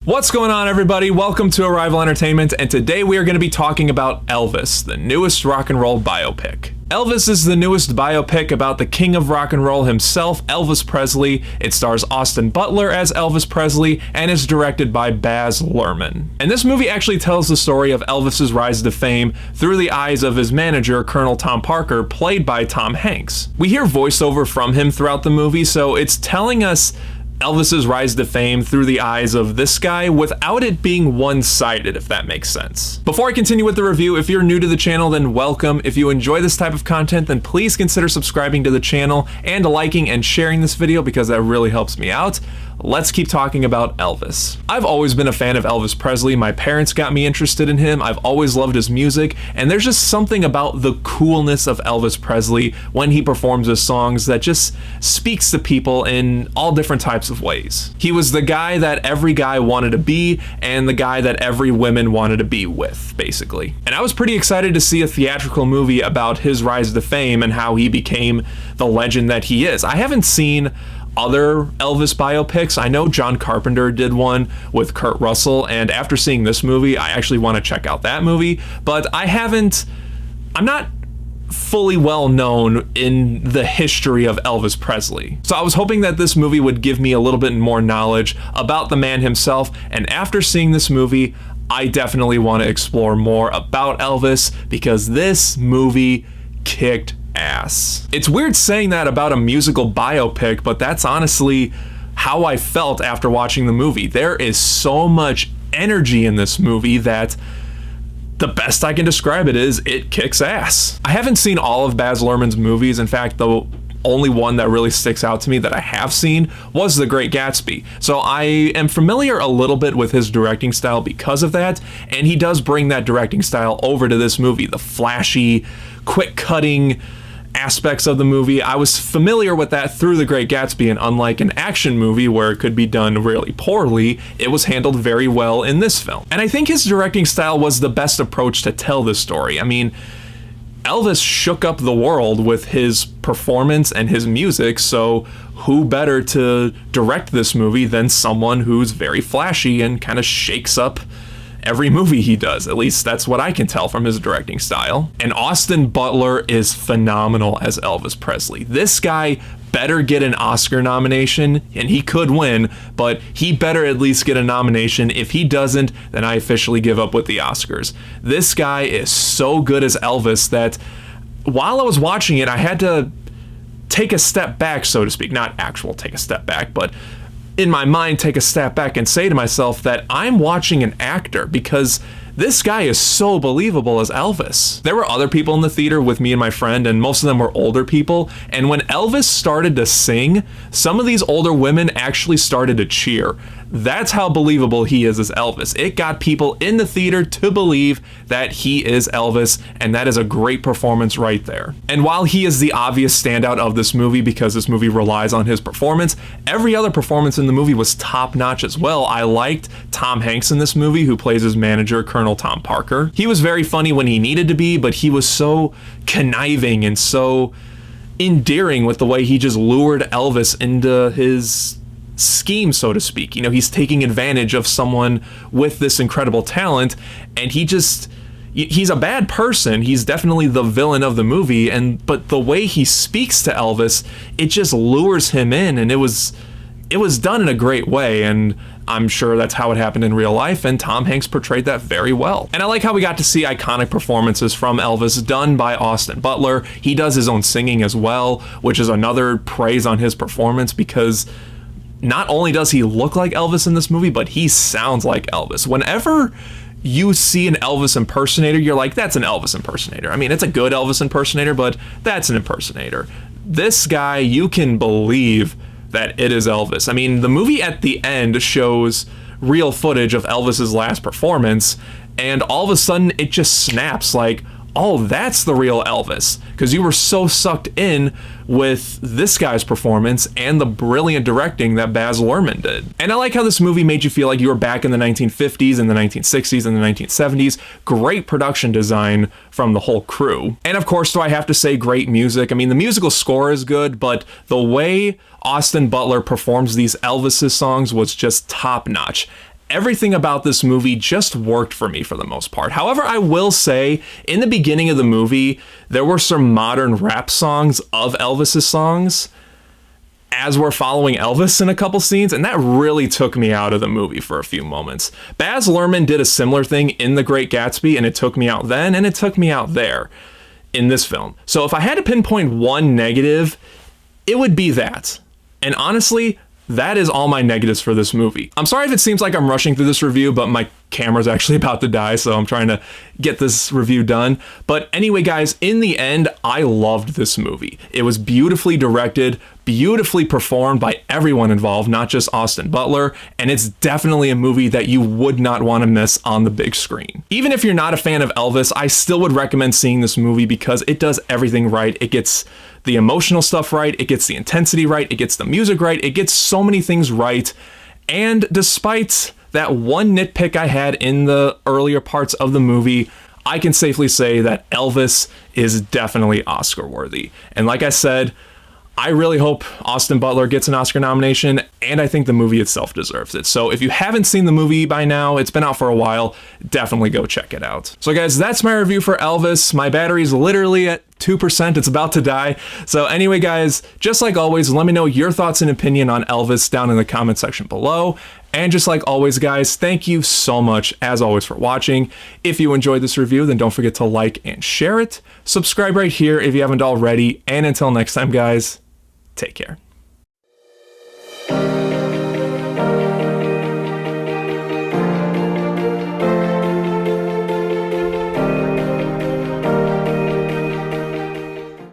What's going on, everybody? Welcome to Arrival Entertainment, and today we are going to be talking about Elvis, the newest rock and roll biopic. Elvis is the newest biopic about the king of rock and roll himself, Elvis Presley. It stars Austin Butler as Elvis Presley and is directed by Baz Luhrmann. And this movie actually tells the story of Elvis's rise to fame through the eyes of his manager, Colonel Tom Parker, played by Tom Hanks. We hear voiceover from him throughout the movie, so it's telling us Elvis's rise to fame through the eyes of this guy without it being one-sided, if that makes sense. Before I continue with the review, if you're new to the channel, then welcome. If you enjoy this type of content, then please consider subscribing to the channel and liking and sharing this video because that really helps me out. Let's keep talking about Elvis. I've always been a fan of Elvis Presley. My parents got me interested in him. I've always loved his music, and there's just something about the coolness of Elvis Presley when he performs his songs that just speaks to people in all different types of ways. He was the guy that every guy wanted to be and the guy that every woman wanted to be with, basically. And I was pretty excited to see a theatrical movie about his rise to fame and how he became the legend that he is. I haven't seen other Elvis biopics. I know John Carpenter did one with Kurt Russell, and after seeing this movie, I actually want to check out that movie, but I'm not fully well known in the history of Elvis Presley. So I was hoping that this movie would give me a little bit more knowledge about the man himself, and after seeing this movie, I definitely want to explore more about Elvis because this movie kicked ass. It's weird saying that about a musical biopic, but that's honestly how I felt after watching the movie. There is so much energy in this movie that the best I can describe it is it kicks ass. I haven't seen all of Baz Luhrmann's movies. In fact, the only one that really sticks out to me that I have seen was The Great Gatsby. So I am familiar a little bit with his directing style because of that, and he does bring that directing style over to this movie. The flashy, quick-cutting aspects of the movie, I was familiar with that through The Great Gatsby, and unlike an action movie where it could be done really poorly, it was handled very well in this film. And I think his directing style was the best approach to tell this story. I mean, Elvis shook up the world with his performance and his music, so who better to direct this movie than someone who's very flashy and kind of shakes up every movie he does. At least that's what I can tell from his directing style. And Austin Butler is phenomenal as Elvis Presley. This guy better get an Oscar nomination, and he could win, but he better at least get a nomination. If he doesn't, then I officially give up with the Oscars. This guy is so good as Elvis that while I was watching it, I had to take a step back, so to speak. Not actual take a step back, but in my mind take a step back and say to myself that I'm watching an actor because this guy is so believable as Elvis. There were other people in the theater with me and my friend, and most of them were older people, and when Elvis started to sing, some of these older women actually started to cheer. That's how believable he is as Elvis. It got people in the theater to believe that he is Elvis, and that is a great performance right there. And while he is the obvious standout of this movie because this movie relies on his performance, every other performance in the movie was top-notch as well. I liked Tom Hanks in this movie, who plays his manager, Colonel Tom Parker. He was very funny when he needed to be, but he was so conniving and so endearing with the way he just lured Elvis into his scheme, so to speak. You know, he's taking advantage of someone with this incredible talent, and he's a bad person. He's definitely the villain of the movie, but the way he speaks to Elvis, it just lures him in, and it was done in a great way, and I'm sure that's how it happened in real life, and Tom Hanks portrayed that very well. And I like how we got to see iconic performances from Elvis done by Austin Butler. He does his own singing as well, which is another praise on his performance because not only does he look like Elvis in this movie, but he sounds like Elvis. Whenever you see an Elvis impersonator, you're like, that's an Elvis impersonator. I mean, it's a good Elvis impersonator, but that's an impersonator. This guy, you can believe that it is Elvis. I mean, the movie at the end shows real footage of Elvis's last performance, and all of a sudden it just snaps like, oh, that's the real Elvis, because you were so sucked in with this guy's performance and the brilliant directing that Baz Luhrmann did. And I like how this movie made you feel like you were back in the 1950s and the 1960s and the 1970s. Great production design from the whole crew. And of course, do I have to say great music? I mean, the musical score is good, but the way Austin Butler performs these Elvis songs was just top notch. everything about this movie just worked for me for the most part. However, I will say, in the beginning of the movie, there were some modern rap songs of Elvis's songs as we're following Elvis in a couple scenes, and that really took me out of the movie for a few moments. Baz Luhrmann did a similar thing in The Great Gatsby, and it took me out then, and it took me out there in this film. So if I had to pinpoint one negative, it would be that. And honestly, that is all my negatives for this movie. I'm sorry if it seems like I'm rushing through this review, but my camera's actually about to die, so I'm trying to get this review done. But anyway, guys, in the end, I loved this movie. It was beautifully directed, beautifully performed by everyone involved, not just Austin Butler, and it's definitely a movie that you would not want to miss on the big screen. Even if you're not a fan of Elvis, I still would recommend seeing this movie because it does everything right. It gets the emotional stuff right, it gets the intensity right, it gets the music right, it gets so many things right. And despite that one nitpick I had in the earlier parts of the movie, I can safely say that Elvis is definitely Oscar worthy. And like I said, I really hope Austin Butler gets an Oscar nomination, and I think the movie itself deserves it. So if you haven't seen the movie by now, it's been out for a while, definitely go check it out. So guys, that's my review for Elvis. My battery's literally at 2%, it's about to die. So anyway, guys, just like always, let me know your thoughts and opinion on Elvis down in the comment section below. And just like always, guys, thank you so much, as always, for watching. If you enjoyed this review, then don't forget to like and share it. Subscribe right here if you haven't already. And until next time, guys, take care.